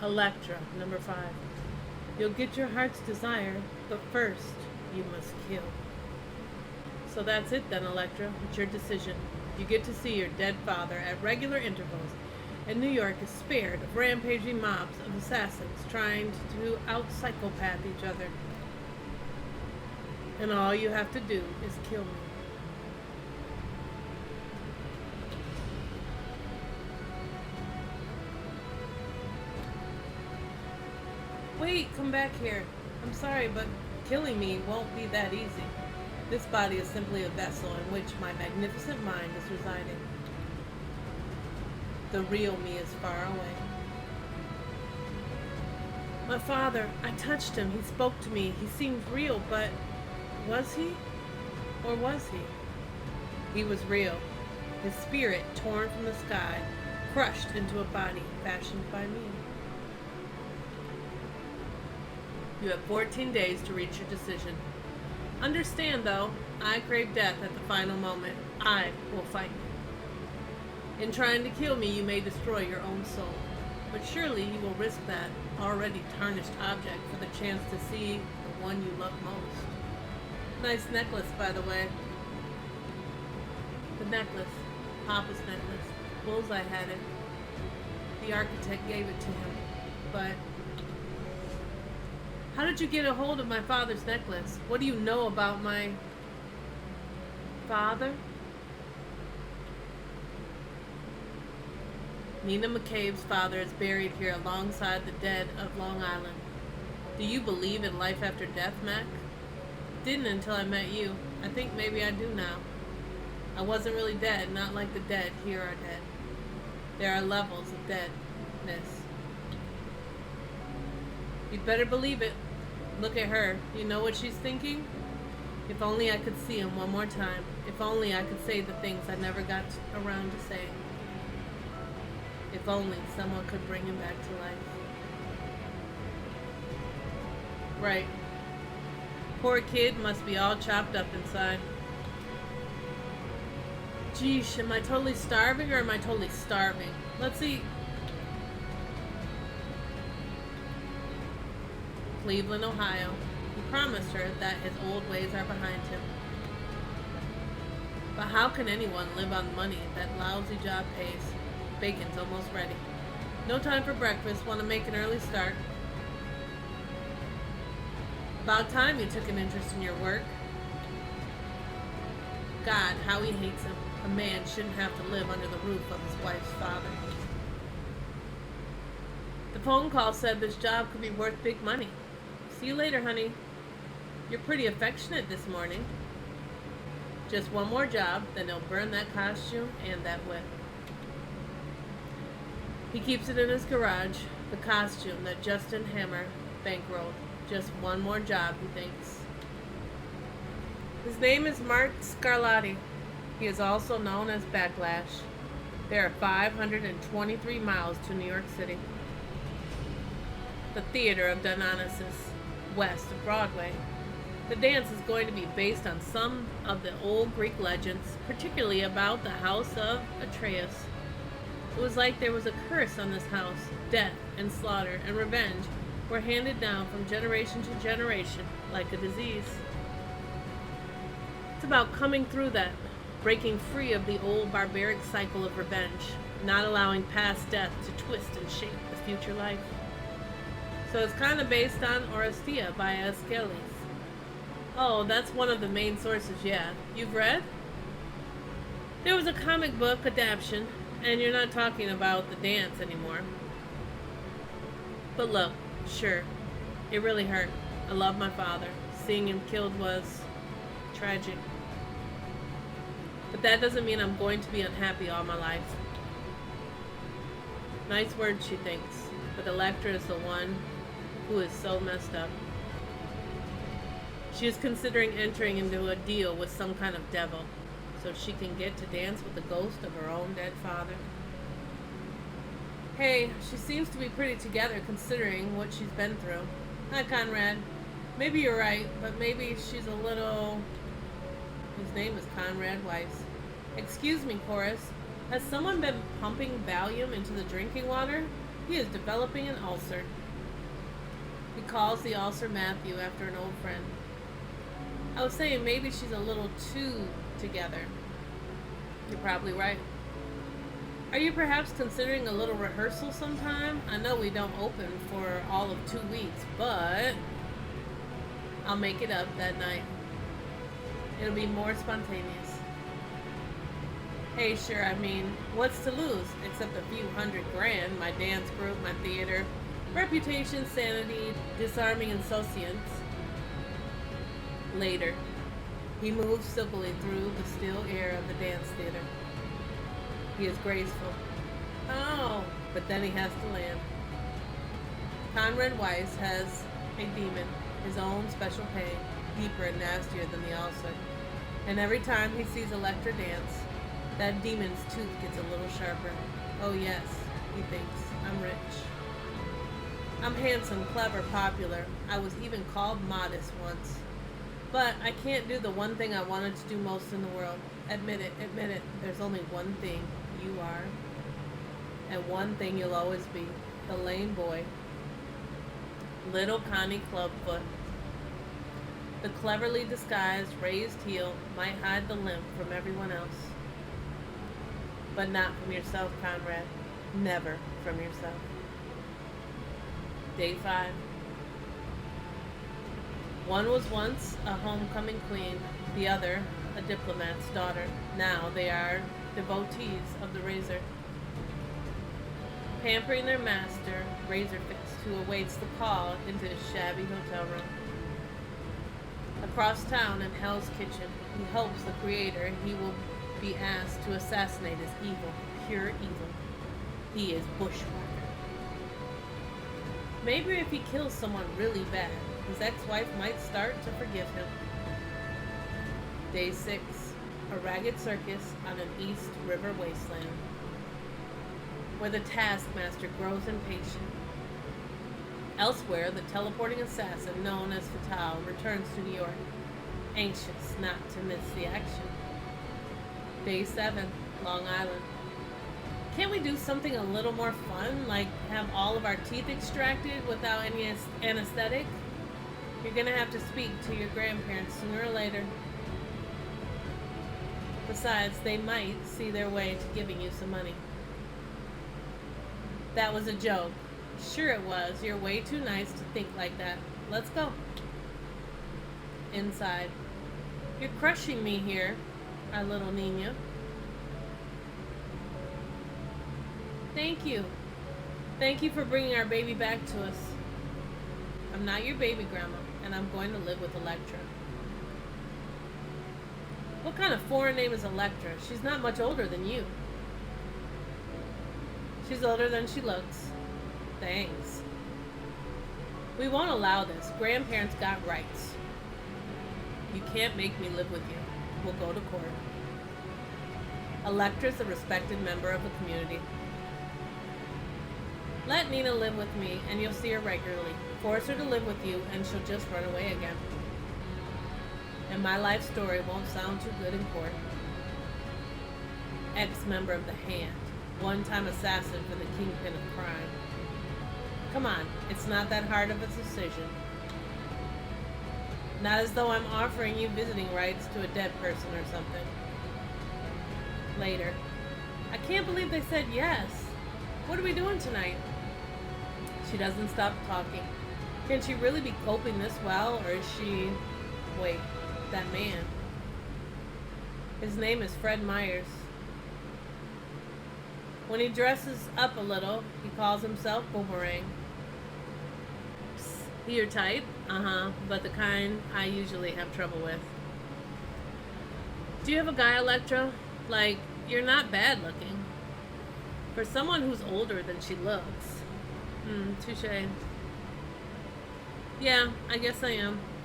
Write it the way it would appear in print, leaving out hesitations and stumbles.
Elektra, number 5. You'll get your heart's desire, but first you must kill. So that's it then, Elektra. It's your decision. You get to see your dead father at regular intervals, and New York is spared of rampaging mobs of assassins trying to out-psychopath each other. And all you have to do is kill me. Wait, come back here. I'm sorry, but killing me won't be that easy. This body is simply a vessel in which my magnificent mind is residing. The real me is far away. My father, I touched him, he spoke to me, he seemed real, but was he? Or was he? He was real. His spirit torn from the sky, crushed into a body fashioned by me. You have 14 days to reach your decision. Understand, though, I crave death at the final moment. I will fight you. In trying to kill me, you may destroy your own soul. But surely you will risk that already tarnished object for the chance to see the one you love most. Nice necklace, by the way. The necklace. Papa's necklace. Bullseye had it. The architect gave it to him. But how did you get a hold of my father's necklace? What do you know about my father? Nina McCabe's father is buried here alongside the dead of Long Island. Do you believe in life after death, Mac? Didn't until I met you. I think maybe I do now. I wasn't really dead, not like the dead here are dead. There are levels of deadness. You'd better believe it. Look at her. You know what she's thinking? If only I could see him one more time. If only I could say the things I never got around to saying. If only someone could bring him back to life. Right. Poor kid must be all chopped up inside. Geesh, am I totally starving or am I totally starving? Let's eat. Cleveland, Ohio. He promised her that his old ways are behind him. But how can anyone live on money that lousy job pays? Bacon's almost ready. No time for breakfast. Want to make an early start. About time you took an interest in your work. God, how he hates him. A man shouldn't have to live under the roof of his wife's father. The phone call said this job could be worth big money. See you later, honey. You're pretty affectionate this morning. Just one more job, then he'll burn that costume and that whip. He keeps it in his garage, the costume that Justin Hammer bankrolled. Just one more job, he thinks. His name is Mark Scarlatti. He is also known as Backlash. There are 523 miles to New York City. The Theater of Dionysus, west of Broadway. The dance is going to be based on some of the old Greek legends, particularly about the house of Atreus. It was like there was a curse on this house. Death and slaughter and revenge were handed down from generation to generation like a disease. It's about coming through that, breaking free of the old barbaric cycle of revenge, not allowing past death to twist and shape the future life. So it's kind of based on Oresteia by Aeschylus. Oh, that's one of the main sources, yeah. You've read? There was a comic book adaptation, and you're not talking about the dance anymore. But look, sure, it really hurt. I love my father. Seeing him killed was tragic. But that doesn't mean I'm going to be unhappy all my life. Nice words, she thinks, but Elektra is the one who is so messed up. She is considering entering into a deal with some kind of devil, so she can get to dance with the ghost of her own dead father. Hey, she seems to be pretty together considering what she's been through. Hi, Conrad. Maybe you're right, but maybe she's a little... His name is Conrad Weiss. Excuse me, Chorus. Has someone been pumping Valium into the drinking water? He is developing an ulcer. He calls the ulcer Matthew after an old friend. I was saying maybe she's a little too together. You're probably right. Are you perhaps considering a little rehearsal sometime? I know we don't open for all of 2 weeks, but I'll make it up that night. It'll be more spontaneous. Hey, sure, I mean, what's to lose except a few $100,000, my dance group, my theater, reputation, sanity, disarming insouciance. Later, he moves silkily through the still air of the dance theater. He is graceful. Oh, but then he has to land. Conrad Weiss has a demon, his own special pain, deeper and nastier than the ulcer. And every time he sees Elektra dance, that demon's tooth gets a little sharper. Oh yes, he thinks, I'm rich. I'm handsome, clever, popular. I was even called modest once. But I can't do the one thing I wanted to do most in the world. Admit it, admit it. There's only one thing. You are. And one thing you'll always be. The lame boy. Little Connie Clubfoot. The cleverly disguised raised heel might hide the limp from everyone else. But not from yourself, Conrad. Never from yourself. Day 5. One was once a homecoming queen, the other a diplomat's daughter. Now they are devotees of the razor, pampering their master, Razorfist, who awaits the call into his shabby hotel room. Across town in Hell's Kitchen, he hopes the creator he will be asked to assassinate is evil, pure evil. He is Bushwhacker. Maybe if he kills someone really bad, his ex-wife might start to forgive him. Day 6. A ragged circus on an East River wasteland, where the taskmaster grows impatient. Elsewhere, the teleporting assassin known as Fatal returns to New York, anxious not to miss the action. Day 7. Long Island. Can't we do something a little more fun, like have all of our teeth extracted without any anesthetic? You're gonna have to speak to your grandparents sooner or later. Besides, they might see their way to giving you some money. That was a joke. Sure it was. You're way too nice to think like that. Let's go. Inside. You're crushing me here, our little Nina. Thank you. Thank you for bringing our baby back to us. I'm not your baby, Grandma, and I'm going to live with Elektra. What kind of foreign name is Elektra? She's not much older than you. She's older than she looks. Thanks. We won't allow this. Grandparents got rights. You can't make me live with you. We'll go to court. Elektra's a respected member of the community. Let Nina live with me, and you'll see her regularly. Force her to live with you, and she'll just run away again. And my life story won't sound too good in court. Ex-member of the Hand. One-time assassin for the kingpin of crime. Come on, it's not that hard of a decision. Not as though I'm offering you visiting rights to a dead person or something. Later. I can't believe they said yes. What are we doing tonight? She doesn't stop talking. Can she really be coping this well, or is she... Wait, that man. His name is Fred Myers. When he dresses up a little, he calls himself Boomerang. Psst, he your type? Uh-huh, but the kind I usually have trouble with. Do you have a guy, Elektra? Like, you're not bad looking. For someone who's older than she looks. Touche. Yeah, I guess I am.